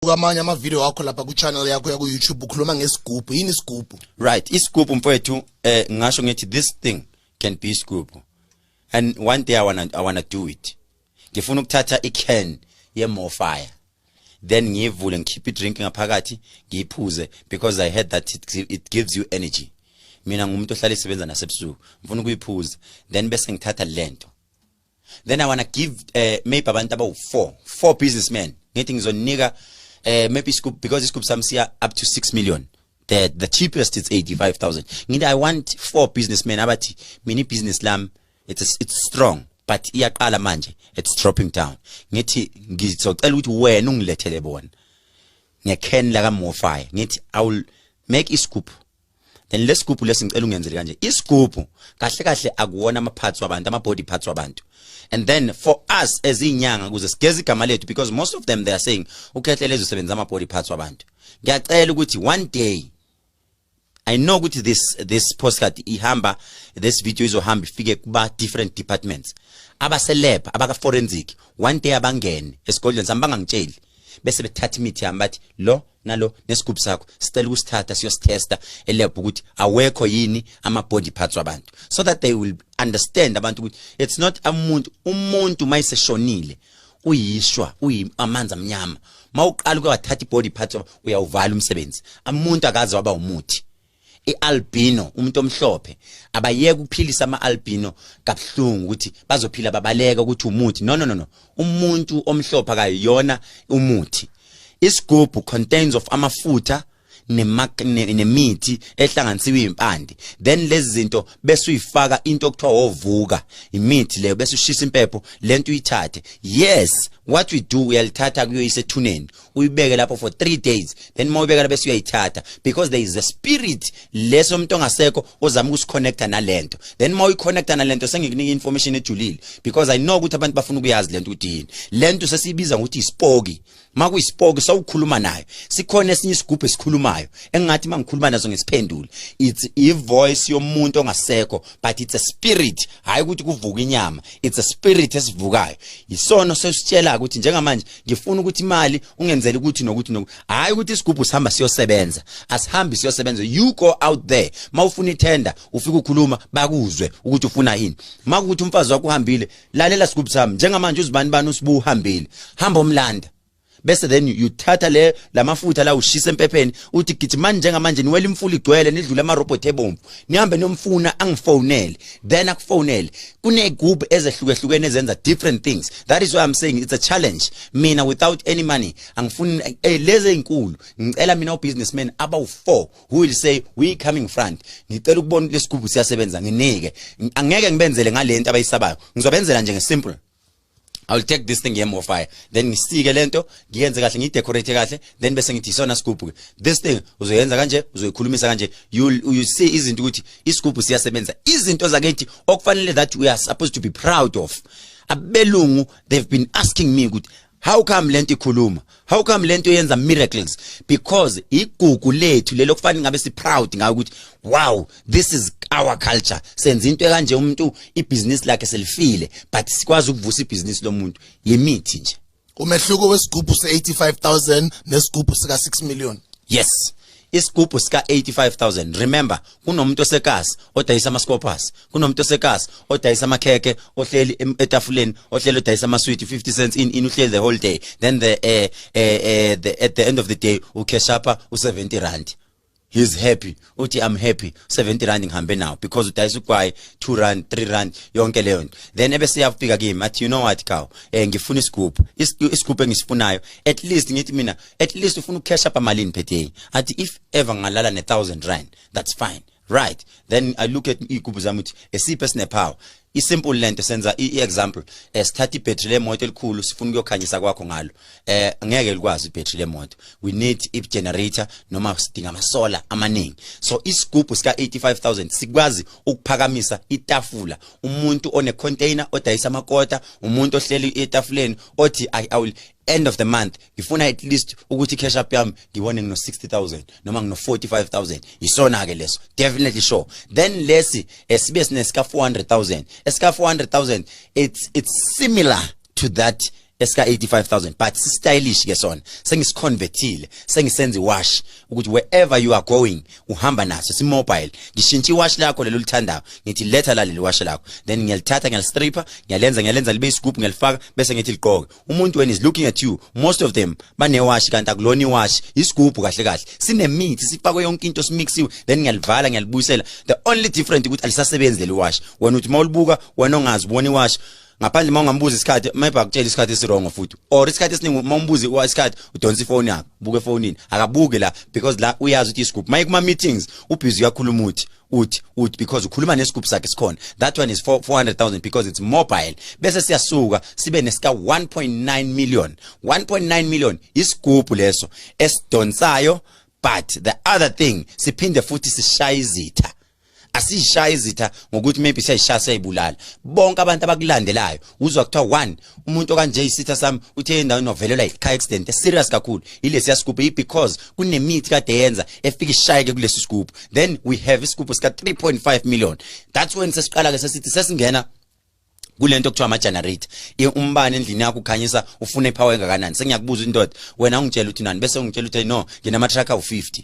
Ukamanya ama video wakho lapha ku channel yakho ya ku YouTube ukhuluma ngesigubhu yini isigubhu right isigubhu mfowethu ngisho ngithi this thing can be isigubhu and one day I wanna do it ngifuna ukuthatha ican ye more fire then ngivule ngikhiphe idrink ngaphakathi ngiyiphuze because I heard that it gives you energy mina ngumuntu ohlala isebenza nasebusuku ngifuna ukuyiphuza then bese ngithatha lento then I wanna give maybe abantu abawu 4 businessmen ngithi ngizonika maybe scoop because scoop samsia up to 6 million. The cheapest is 85,000. I want 4 businessmen abathi mini business lam it's strong but iyaqala manje it's dropping down. Ngithi ngizocela ukuthi wena ungilethele bona. Ngecan la ka Mofire. Ngithi I will make iscoop. Then le scoop lesingicela ungenzele kanje. Iscoop kahle kahle akuwona ama parts wabantu ama body parts wabantu. And then for us as inyanga kuze sigeze igama lethu because most of them they are saying Ukhehlelezi usebenza ama body parts wabantu. Ngiyacela ukuthi one day I know ukuthi this postcard ihamba this video izohamba ifike kuba different departments. Aba celeb abaka forensic one day abangene esigodlweni sami bangangitsheli bese bethatha imithi yami bathi lo nalo nescoop sakho sicela ukusithatha siyositesta elab ukuthi awekho yini ama body parts wabantu so that they will understand abantu ukuthi it's not umuntu mayiseshonile uyishwa uyamanza amnyama mawuqala ukuthatha body parts uyawuvala umsebenzi umuntu akaze waba umuthi albino umuntu omhlophe abayeke ukuphilisa ama albino kabuhlungu ukuthi bazophila babaleka ukuthi umuthi no umuntu omhlophe akayona umuthi isigubhu contains of amafutha nemithi ehlanganisiwe impande then lezi zinto bese uyifaka into okuthiwa ovuka imithi leyo bese ushisa impepho lento uyithathe yes what we do uyalithatha kuyoyise ethuneni uyibeke lapho for 3 days then mawubeka bese uyayithatha because there is a spirit leso umuntu ongasekho ozama ukusiconnecta nalento then mawuyiconnecta nalento sengikunika information ejulile because I know ukuthi abantu bafuna ukuyazi lento ukuthi yini lento sesibiza ukuthi ispoki makuyispoki sawukhuluma nayo sikhona esinye isigubhu esikhulumayo engathi mangikhuluma nazo ngesiphendule it's a voice yomuntu ongasekho but it's a spirit hayi ukuthi kuvuka inyama it's a spirit esivukayo isono sesitshela ukuthi njengamanje ngifuna ukuthi imali ungenzele ukuthi nokuthi hayi ukuthi isigubhu sihamba siyosebenza asihambi siyosebenza you go out there mawufuna itender ufika ukukhuluma bakuzwe ukuthi ufuna yini makuthi umfazi wakho uhambile lalela isigubhu sami njengamanje uzibani usibu uhambile hamba umlanda bese then you thatha lamafutha la ushisa empepheni uthi gijimani njengamanje niwela imfula igcwele nidlula ama robot ebomvu nihambe nomfuna angifonele then akufonele kunegroup ezehlukehlukene ezenza different things that is why I'm saying it's a challenge mina without any money angifuni leze inkulu ngicela mina ubusinessman abawu 4 who will say we coming front ngicela ukubona lesigubhu siyasebenza nginike angeke ngibenzele ngalento abayisabayo ngizobenzela nje ngesimple I will take this thing here more fire then ngisike lento ngiyenze kahle ngidecorate kahle then bese ngithi isona scoop this thing uzoyenza kanje uzoyikhulumisa kanje you see izinto ukuthi iscoop siyasebenza izinto zakethi okufanele that we are supposed to be proud of abelungu they've been asking me ukuthi how come lento ikhuluma how come lento yenza miracles because igugu lethu lelo kufanele ngabe si proud ngayo ukuthi wow this is our culture senza into kanje umuntu ibusiness lakhe selifile but sikwazi ukuvusa ibusiness lomuntu yemithi nje umehluko wesigubhu se85,000 nesigubhu sika 6 million yes isigubhu sika 85,000 remember kunomuntu osekasi odayisa ama scopers kunomuntu osekasi odayisa amakheke ohleli etafuleni ohleli odayisa ama sweet 50 cents in uhleli the whole day then at the end of the day ukheshapa u70 rand he's happy uthi I'm happy 70 rand ngihambe now because udayisa ugwayi 2 rand 3 rand yonke leyo nto then ebese yafika kimi athi you know what cow ngifuna isigubhu engisifunayo at least ngithi mina at least ufuna ucash up amalini per day athi if ever ngalala ne1000 rand that's fine right then I look at igubhu zami uthi esiphe sine power isimple lento senza example sithatha ibattery lemoto elikhulu sifuna ukuyokhanyisa kwakho ngalo angeke likwazi ibattery lemoto we need a generator noma sidinga ama solar amaningi so isigubhu sika 85,000 sikwazi ukuphakamisa itafula umuntu one container odayisa amakota umuntu ohleli etafuleni othi I will end of the month ngifuna at least ukuthi cash up yami ngibone ngino 60,000 noma ngino 45,000 isona ke leso definitely sure then lesi sibe sinesika 400,000 esika 400,000 it's similar to that esika 85,000 but stylish ke sona sengisiconvertile sengisenze wash ukuthi wherever you are going uhamba naso si mobile ngishintsha iwash lakho lelo lithandayo ngithi letha la leli wash lakho then ngiyalithatha ngiyalistripper ngiyalenza libe iscoop ngiyalifaka bese ngithi liqoke umuntu when is looking at you most of them bane wash kanti akulona iwash iscoop kahle kahle sine meat sifakwe yonke into simixiwe then ngiyalivala ngiyalibuyisela the only different ukuthi alisasebenzi leli wash wena uthi mawulibuka wena ongazi ubona iwash ngaphandle mawungambuza isikhathi maybe akutshela isikhathi esirong futhi or isikhathi esiningi mawumbuze isikhathi udonsa ifone yakho buke efonini akabuke la because la uyazi ukuthi iscoop maye kuma meetings ubhizi uyakhuluma uthi because ukhuluma nescoop sakhe sikhona that one is 400,000 because it's mobile bese siyasuka sibe nesika 1.9 million 1.9 million iscoop leso esidonsayo but the other thing siphinde futhi sishaya izitha asishaya izitha ngokuthi maybe siyayishaya sayibulala bonke abantu abakulandelayo uzwa kuthiwa 1 umuntu okanje isitha sami uthe endaweni novelelwa car accident serious kakhulu ilesi scoop because kunemithi kade yenza efika ishayeke kulesi scoop then we have iscoop sika 3.5 million that's when sesiqala ke sesithi sesingena kulento okuthiwa ama generator umbane endlini yakho ukhanyisa ufuna ipower engakanani sengiyakubuza indoda wena ungitshela uthi nani bese ungitshela uthi no nginama truck awu50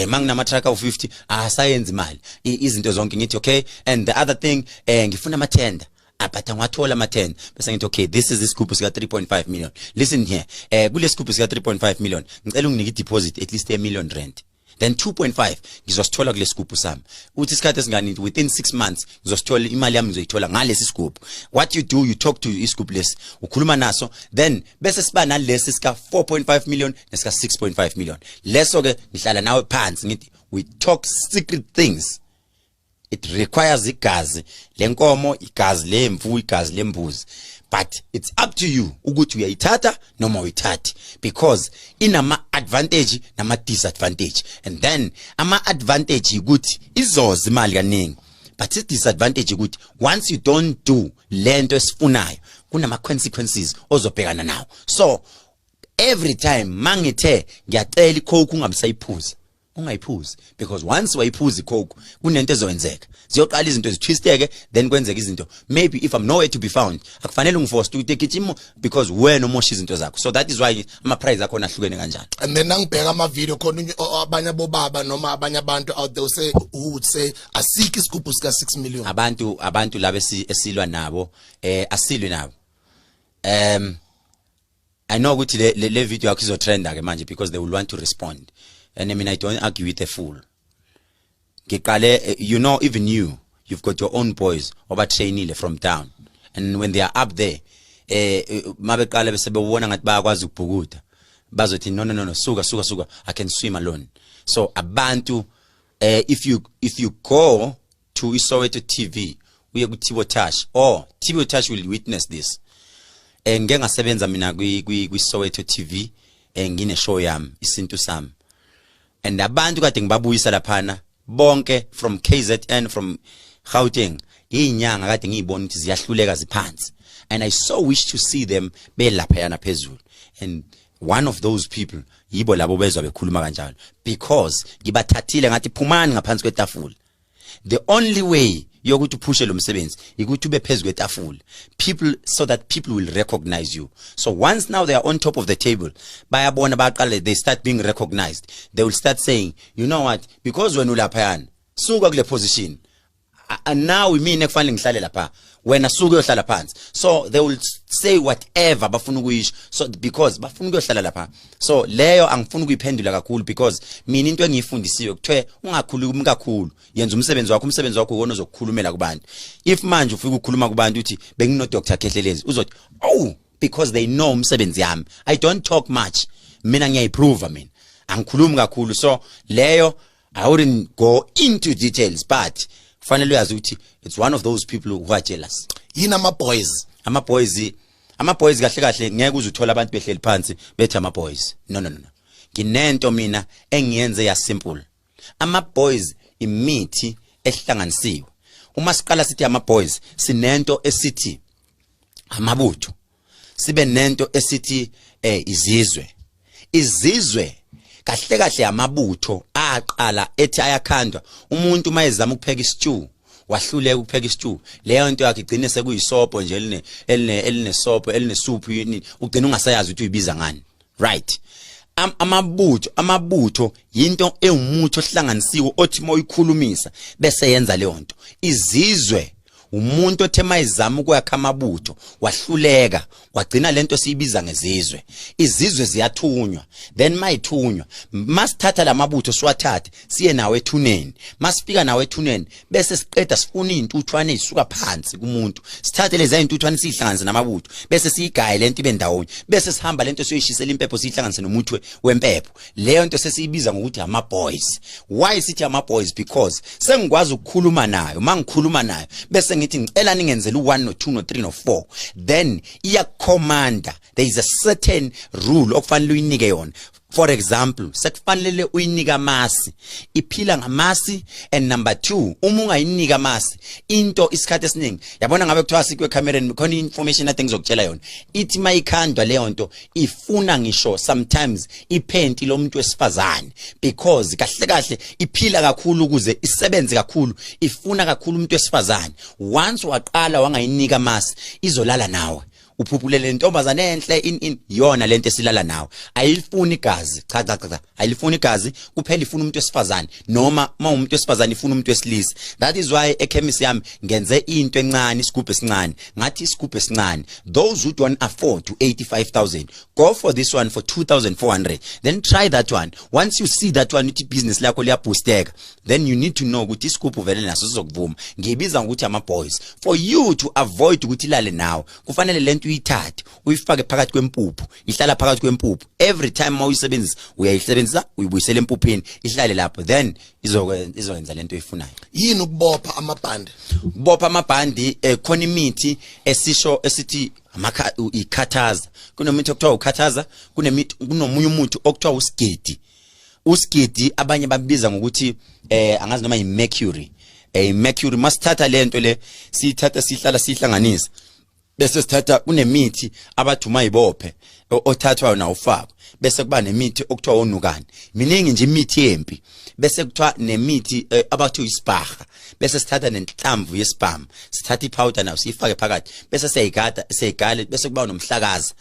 manginama truck awu50 asayenza imali izinto zonke ngithi okay and the other thing ngifuna ama tender but angwathola ama tender bese ngithi okay this is the scoop sika 3.5 million listen here kule scoop sika 3.5 million ngicela unginike deposit at least a million rand then 2.5 ngizosithola kule scoop sami uthi isikhathi esingani within 6 months ngizosithola imali yami ngizoyithola ngalesi scoop what you do you talk to iscoop lesi ukhuluma naso then bese siba nalesi sika 4.5 million nesika 6.5 million leso ke ngihlala nawe phansi ngithi we talk secret things it requires igazi lenkomo igazi lemvu igazi lembuzi but it's up to you ukuthi uyayithatha noma uyithathi because inama advantage nama disadvantage and then ama advantage ukuthi izoza imali kaningi but the disadvantage ukuthi once you don't do lento esifunayo kunama consequences ozobhekana nawo so every time mangithe ngiyacela icoke ungamsayiphuza ungayiphuzi because once wayiphuza icoke kunento ezoyenzeka ziyoqala izinto ezitwisteke then kwenzeka izinto maybe if I'm nowhere to be found akufanele ungiforce to take it because wena umosha izinto zakho so that is why ama price akho ahlukene kanjalo and then nangibheka ama video khona abanye abobaba noma abanye abantu out there say who would say asiki isigubhu sika 6 million abantu laba esilwa nabo asilwe nabo I know ukuthi le video yakho izotrenda ke manje because they will want to respond. And I mean, I don't argue with a fool. You know, even you've got your own boys over trainee from town. And when they are up there, mabekale besebewona ngathi bayakwazi ukubhukuda. Bazothi no, suka, I can swim alone. So abantu, if you go to Soweto TV, uye ku Tibotash, or Tibotash will witness this. Ngeke ngasebenza mina kwi Soweto TV, ngine show yami, isintu sami. And abantu kade ngibabuyisa laphana bonke from KZN from Gauteng inyanga kade ngiyibona ukuthi ziyahluleka ziphansi and I so wish to see them belaphayana phezulu and one of those people yibo labo bezwa bekhuluma kanjalo because ngibathathile ngathi phumani ngaphansi kwetafula the only way yokuthi uphushe lo msebenzi ukuthi ube phezulu kwetafula people so that people will recognize you so once now they are on top of the table bayabona baqale they start being recognized they will start saying you know what because when ulaphayana suka kule position and now we mean ekufanele ngihlale lapha wena suka uyohlala phansi so they will say whatever bafuna ukuyisho so because bafuna ukuyohlala lapha so leyo angifuni ukuyiphendula kakhulu because mina into engiyifundisiwe kuthiwe ungakhulumi kakhulu yenza umsebenzi wakho wona ozokukhulumela kubantu if manje ufika ukukhuluma kubantu uthi bengino Dr. Ukhehlelezi uzothi oh because they know umsebenzi yami I don't talk much mina ngiyayiprove mina angikhulumi kakhulu so leyo I wouldn't go into details but finally uyazi ukuthi it's one of those people who are jealous yini ama boys kahle ngeke uzuthola abantu behleli phansi bethi ama boys no nginento mina engiyenze ya simple ama boys imithi ehlanganisiwe uma siqala sithi ama boys sinento esithi amabutho sibe nento esithi izizwe kahle amabutho aqala ethi ayakhandwa umuntu mayezama ukupheka istew wahluleka ukupheka istew leyo nto yakhe igcine sekuyisopo nje elinesopo elinesoup yini ugcina ungasayazi ukuthi uyibiza ngani right amabutho yinto ewumuthi ohlanganisiwe othi moyikhulumisa bese yenza leyo nto izizwe umuntu othema izama ukuyakha amabutho wahluleka wagcina lento siyibiza ngezizwe izizwe ziyathunywa then mayithunywa masithatha lamabutho siwathathe siye nawe ethuneni masifika nawe ethuneni bese siqeda sifuna izintuthwane ezisuka phansi kumuntu sithathe lezi izintuthwane sihlanganise namabutho bese siyigaye lento ibe ndawonye bese sihamba lento siyoyishisela impepho sihlanganise nomuthi wempepho leyo nto sesiyibiza ngokuthi ama boys why sithi ama boys because sengikwazi ukukhuluma nayo mangikhuluma nayo bese ngithi ngicela ningenzele u1 no 2 no 3 no 4 then iya commander there is a certain rule okufanele uyinike yona for example sekufanele uyinika amasi iphila ngamasi and number 2 uma ungayinika amasi into isikhathi esiningi yabona ngabe kuthiwa sikwe camereni khona information I think ngizokutshela yona ithi mayikhandwa leyo nto ifuna ngisho sometimes iphenti lomuntu wesifazane because kahle iphila kakhulu ukuze isebenze kakhulu ifuna kakhulu umuntu wesifazane once waqala wangayinika amasi izolala nawe uphuphulele intombazane enhle in yona lento esilala nawe ayifuni igazi cha ayifuni igazi kuphela ifuna umuntu wesifazane noma umuntu wesifazane ifuna umuntu wesilisa that is why ekhemisi yami ngenze into encane isigubhu esincane ngathi isigubhu esincane those who don't afford to 85,000 go for this one for 2,400 then try that one once you see that one uthi business lakho liyaboosteka then you need to know ukuthi isigubhu vele naso sizokuvuma ngiyibiza ngokuthi ama boys for you to avoid ukuthi ilale nawe kufanele lento uyithathe uyifake phakathi kwempuphu ihlala phakathi kwempuphu every time mawuyisebenzisa uyayisebenzisa uyibuyisela empupheni ihlale lapho then izokwenza lento oyifunayo yini ukubopha amabhandi khona imithi esisho esithi ikhathaza kunomithi okuthiwa ukhathaza kunomunye umuthi okuthiwa usigidi abanye babiza ngokuthi angazi noma imercury mercury masithatha lento le siyithatha sihlala sihlanganisa bese sithatha kunemithi abathuma ibophe othathwa na ufaka bese kuba nemithi okuthiwa onukani miningi nje imithi yempi bese kuthiwa nemithi abathi ispaha bese sithatha nenhlamvu yespam sithatha ipowder nayo sifake phakathi bese siyigale bese kuba nomhlakaza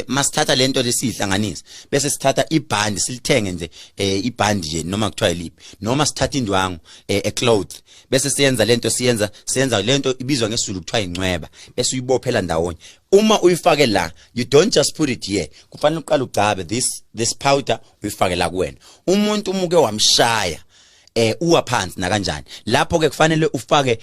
masithatha lento lesihlanganisa bese sithatha ibhandi silithenge nje ibhandi nje noma kuthiwa iliphi noma sithatha indwangu cloth bese siyenza lento siyenza lento ibizwa ngesizulu kuthiwa incweba bese uyibophela ndawonye uma uyifake la you don't just put it here kufanele uqale ugcabe this powder uyifake la kuwena umuntu umuke wamshaya uwa phansi na kanjani lapho ke kufanele ufake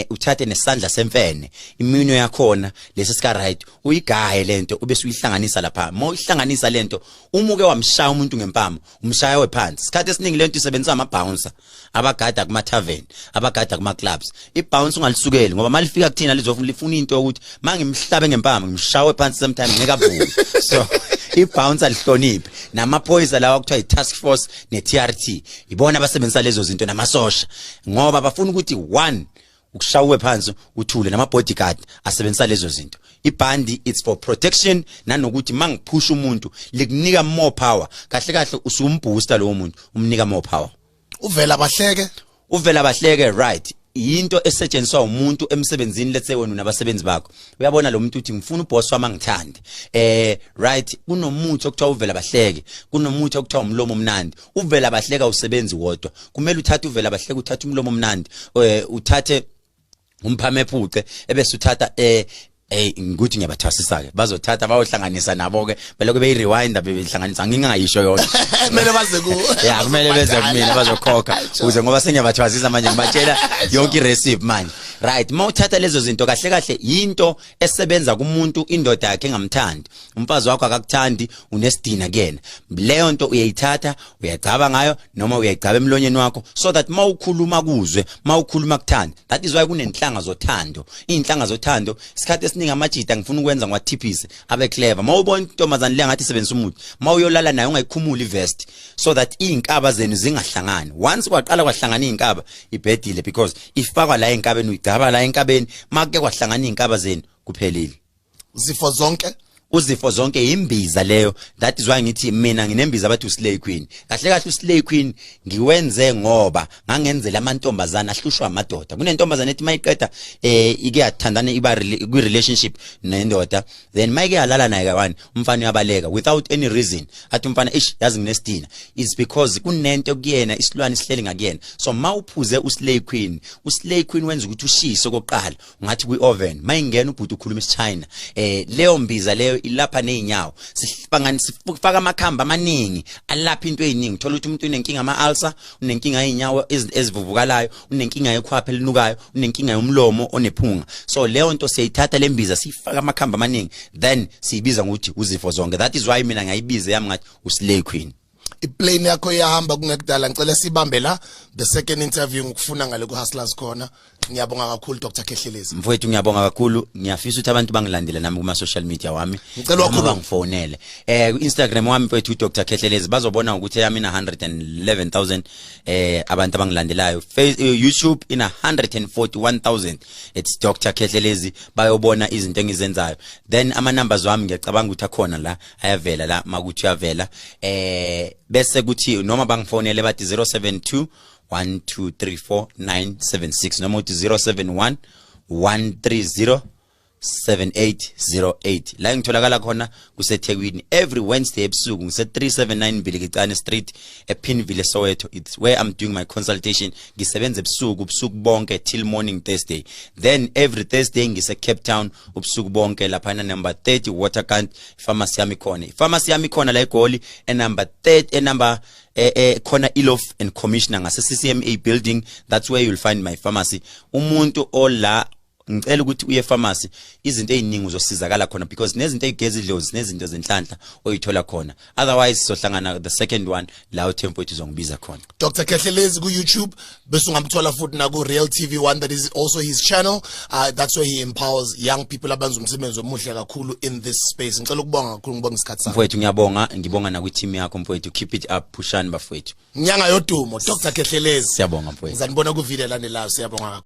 uthathe nesandla semfene iminwe yakhona lesi sika right uyigaye lento ubese uyihlanganisa lapha mawuyihlanganisa lento umuke wamshaya umuntu ngempama umshaya wephansi isikhathi esiningi lento isebenzisa ama bouncer abagada kuma tavern abagada kuma clubs ibounce ungalisukeli ngoba malifika kuthina lifuna into ukuthi mangimhlabe ngempama ngimshawe phansi sometimes ngeke avuke so ibounce alihloniphe namaphoyisa lawa kuthiwa i-task force ne-TRT ibona abasebenzisa lezo zinto namasosha ngoba bafuna ukuthi 1 ukushawe phansi uthule nama-bodyguard asebenzisa lezo zinto ibhandi it's for protection nanokuthi mangiphusha umuntu likunika more power kahle usumbooster lowo muntu umnika more power uvela bahleke right into esetshenziswa umuntu emsebenzini lethe wena unabasebenzi bakho uyabona lo muntu uthi ngifuna uboss wami angithande right kunomuthi okuthiwa uvela bahleke kunomuthi okuthiwa umlomo omnandi uvela bahleka usebenzi wodwa kumele uthathe uvela bahleke uthathe umlomo omnandi uthathe umphame ephuce ebese uthatha ngikuthi ngiyabathwasisa ke bazothatha bayohlanganisa nabo ke beloku beyirewinder bebehlanganisa ngingayisho yona kumele baze ku yeah kumele beze kumina bazokhokha uze ngoba sengiyabathwasisa manje ngibatshela yonke irecipe manje right mawuthatha lezo zinto kahle yinto esebenza kumuntu indoda yakhe engamthandi umfazi wakho akakuthandi unesidina kuyena leyo nto uyayithatha uyagcaba ngayo noma uyayigcaba emlonyeni wakho so that mawukhuluma kuzwe mawukhuluma kuthanda that is why kunenhlanga zothando inhlanga zothando isikhathi esiningi amajita ngifuna ukwenza ngwathiphise abe clever mawubona intombazane le ngathi isebenzisa umuthi mawuyolala nayo ungayikhumuli vest so that izinkaba zenu zingahlangani once kwaqala kwahlangana izinkaba ibhedile because ifakwa la enkabeni uyigcaba la enkabeni make kwahlangana izinkaba zenu kuphelile zifo zonke uzifo zonke imbiza leyo. That is why ngithi mina nginembiza abathi uslay queen. Kahle kahle uslay queen ngiwenze ngoba ngangenzela amantombazana ahlushwa amadoda. Kunentombazana ethi mayiqeda ike yathandana iba kwi relationship nendoda, then mayike yalala naye kawani umfana uyabaleka without any reason. Athi umfana yazi nginestina, is because kunento kuyena isilwane sihleli ngakuyena. So mawuphuze uslay queen wenza ukuthi ushise okoqala ungathi kwi oven. Mayingena ubhuti ukhuluma isiChina, leyo mbiza leyo ilapha neinyawo. Sifaka amakhamba amaningi alapha into eziningi. Thola ukuthi umuntu unenkinga ama-ulcer, unenkinga yeinyawo ezivuvukalayo, unenkinga yekhwapha elinukayo, unenkinga yomlomo onephunga. So leyo nto siyayithatha lembiza sifaka amakhamba amaningi, then siyibiza ngokuthi uzifo zonke. That is why mina ngayibiza yami ngathi uslay queen. Iplane yakho iyahamba kungekudala. Ngicela sibambe la the second interview ngikufuna ngale ku Hustlers Corner. Ngiyabonga kakhulu Dr. Ukhehlelezi. Mfowethu ngiyabonga kakhulu. Ngiyafisa ukuthi abantu bangilandele nami kuma social media wami. Ngicela wakhuluma bangifonele. Ku Instagram wami mfowethu Dr. Ukhehlelezi bazobona ukuthi yami ina 111,000 abantu abangilandelayo. YouTube ina 141,000. It's Dr. Ukhehlelezi. Bayobona izinto engizenzayo. Then ama numbers wami ngiyacabanga ukuthi akhona la ayavela la makuthi uyavela. Bese kuthi noma bangifonele bathi 072 1234976 noma uthi 071 130 7808. La ngitholakala khona kuseThekwini every Wednesday ebusuku ngise 379 Mbilikicane Street ePinville Soweto. It's where I'm doing my consultation. Ngisebenza ebusuku bonke till morning Thursday. Then every Thursday ngise Cape Town ubusuku bonke lapha number 30 Waterkant pharmacy yami khona. Pharmacy yami khona la eGoli number 30 number khona Ilof and Commissioner ngase CCMA building. That's where you'll find my pharmacy. Umuntu ola ngicela ukuthi uye pharmacy izinto eziningi uzosizakala khona because nezinto ezigezi idlozi nezinto zenhlanhla oyithola khona. Otherwise sohlangana the second one la uTempo ethi uzongibiza khona. Dr. Ukhehlelezi ku YouTube bese ungamthola futhi na ku Real TV1, that is also his channel. That's where he empowers young people abenza umsebenzi omuhle kakhulu in this space. Ngicela ukubonga kakhulu ngibonga isikhathi sakho. Mfowethu ngibonga na ku team yakho mfowethu. Keep it up, pushani bafowethu. Nyanga yodumo Dr. Ukhehlelezi. Siyabonga mfowethu. Ngizanibona ku video landelayo. Siyabonga.